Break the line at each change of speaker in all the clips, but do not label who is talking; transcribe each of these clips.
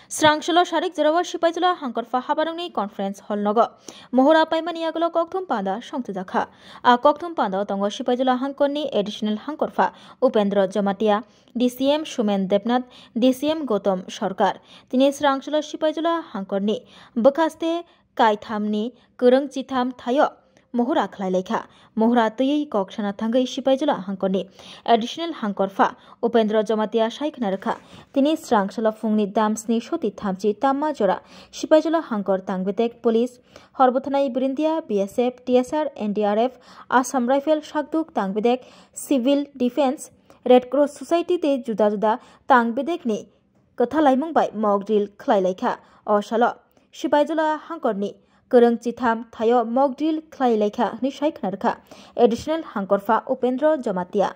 Srangshalo Sharik Zerawa Shipajula Hankorfa Habarangni Conference Hall Nogo. Mohora Paimaniagolo Koktum Panda Shongtudaka. A Koktum Panda Tongo Shipajula Hankoni Additional Hankorfa Upendra Jamatia DCM Shumen Debnath DCM Gotom Shorkar. Tini Srangshalo Shipajula Hankorni Bakaste Kaithamni Kurang Chitham Thayo. Mohura Klaileka, Mohura Tui Kokshana Tangai Shipajula Hankoni, Additional Hankorfa, Upendra Jamatia Shaiknaraka, Tini Srangshalo Fungni Damsni Shoti Tamchi Tamma Jora, Shipajula Hankor Tangbetek Police, Horbotanai Brindia, BSF, TSR, NDRF, Assam Rifle Shakduk Tangbedek, Civil Defense, Red Cross Society Te Juda Juda Tangbedek ni, Katalaimung by Mock Drill Klaileka, or Shalo, Shipajula Hankorni. Kurang Chitham Thayo Mock Drill Klaileka ni Shaiknarka Additional Hankorfa Upendra Jamatia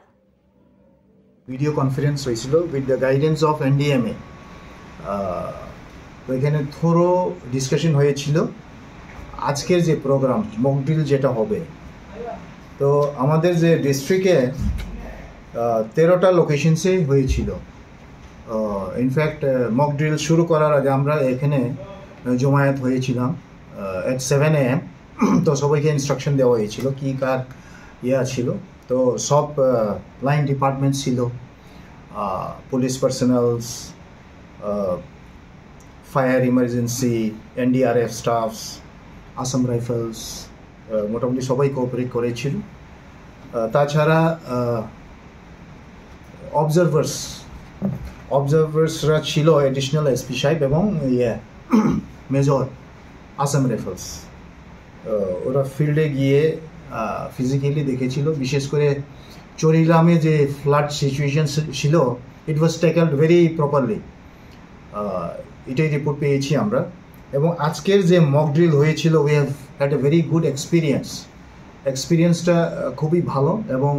Video conference with the guidance of NDMA এখানে thorough discussion হয়েছিল আজকের যে programme mock drill যেটা হবে তো আমাদের যে ডিস্ট্রিক্টে 13টা লোকেশনসে হয়েছিল ইনফ্যাক্ট মক ড্রিল শুরু করার আগে আমরা এখানে জমায়েত হয়েছিলাম at 7 AM তো সবাইকে ইনস্ট্রাকশন দেওয়া হয়েছিল কি কার ছিল তো সব লাইন ডিপার্টমেন্ট ছিল police personnels fire emergency NDRF stuffs Assam rifles মোটামুটি সবাই কোঅপারেট করেছিল তাছাড়া অবজারভার্সরা ছিল অ্যাডিশনাল এসপি সাহেব এবং মেজর আসাম রাইফেলস ওরা ফিল্ডে গিয়ে ফিজিক্যালি দেখেছিল বিশেষ করে চরিগ্রামে যে ফ্লাড সিচুয়েশন ছিল ইট ওয়াজ ট্যাকেলড ভেরি প্রপারলি এটাই রিপোর্ট পেয়েছি আমরা এবং আজকের যে মক ড্রিল হয়েছিল we have had a very good এক্সপিরিয়েন্সটা খুবই ভালো এবং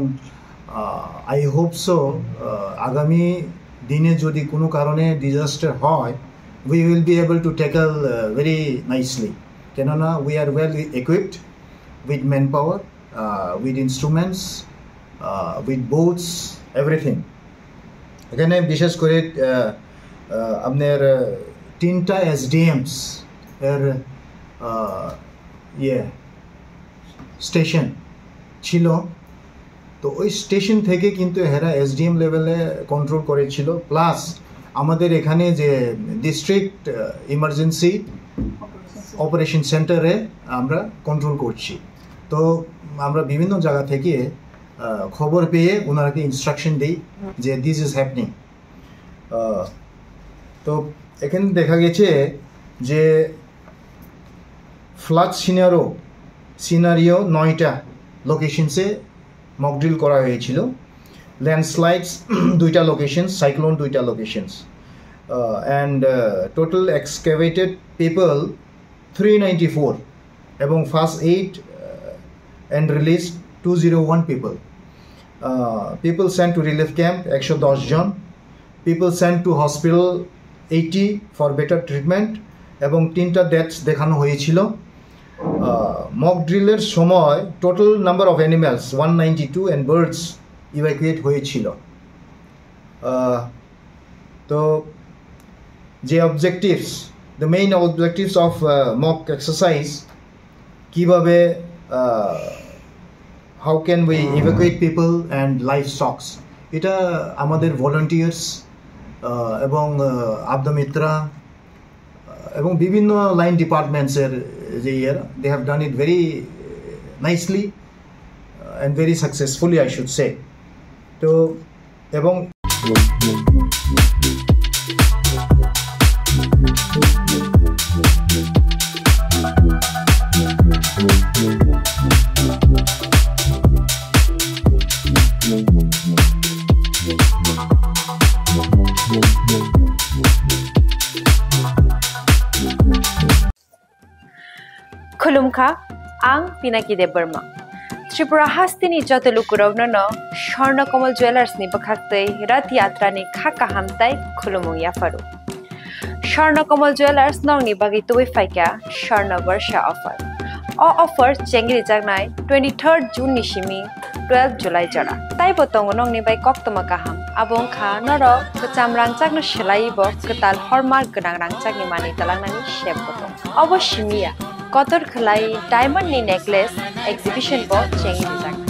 আই হোপ সো আগামী দিনে যদি কোনো কারণে ডিজাস্টার হয় we will be able to tackle very nicely. Kenana, we are well equipped with manpower, with instruments, with boats, everything. এখানে বিশেষ করে আপনার তিনটা এসডিএমস এর স্টেশন ছিল তো ওই স্টেশন থেকে কিন্তু এরা এসডিএম লেভেলে কন্ট্রোল করেছিল প্লাস আমাদের এখানে যে ডিস্ট্রিক্ট ইমার্জেন্সি অপারেশন সেন্টারে আমরা কন্ট্রোল করছি তো আমরা বিভিন্ন জায়গা থেকে খবর পেয়ে ওনারাকে ইনস্ট্রাকশন দিই যে দিস ইজ হ্যাপনিং তো এখানে দেখা গেছে যে ফ্লাড সিনারিও 9টা লোকেশনসে মক ড্রিল করা হয়েছিল landslides 2টা locations cyclone 2টা locations and total excavated people 394 এবং first aid and released 201 people people sent to relief camp 110 John people sent to hospital 80 for better treatment এবং 3টা deaths দেখানো হয়েছিল mock driller সময় total number of animals 192 and birds evacuate হয়েছিল তো যে objectives the main objectives of mock exercise কিভাবে how can we evacuate people and livestocks এটা আমাদের ভলান্টিয়ার্স এবং আবদামিত্রা এবং বিভিন্ন লাইন ডিপার্টমেন্টসের যে they have done it very nicely and very successfully I should say তো এবং
खुलुमखा आं पिनाकी देब बर्मा त्रिपुरा हास्तिनि जतलुकुरावनो स्वर्णकमल ज्वेलार्सनि बखाक्तै रथ यात्रानि खाका हामताय खुलुमुं याफारु स्वर्णकमल ज्वेलार्स नंनि बागै तुबै फाइका स्वर्ण वर्षा अफर ऑफर चेंगरि जागनाय 23 जून निसिमी 12 जुलाई जरा ताइबो तंग नंनि bye कक्तमा काहाम abong kha noro kacham rangchak no selaibo ketal hallmark gonang rangchak ni mani talangnani shep boto obo shimia kotor khlai diamond ni necklace exhibition bo chengi rijak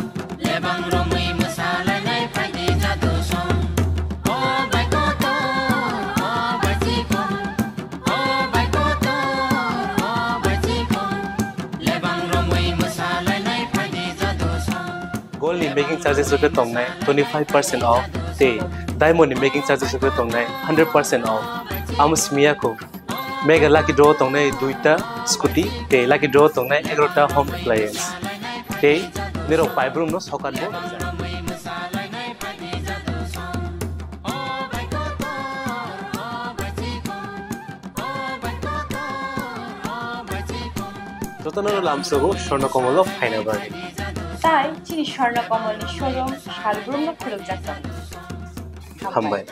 Gold ni making charges ko tong nai 25% off te diamond ni making charges ko tong nai 100% off amus mia ko mega lucky draw tong nai duita scooty te lucky draw tong nai 11ta home appliance te niro five room no sokan bo jotono lamsogo shorno komolo faina bani
তাই চিনি স্বর্ণ কমল showroom শালগ্রাম খুলক যাচ্ছেন
হামবাই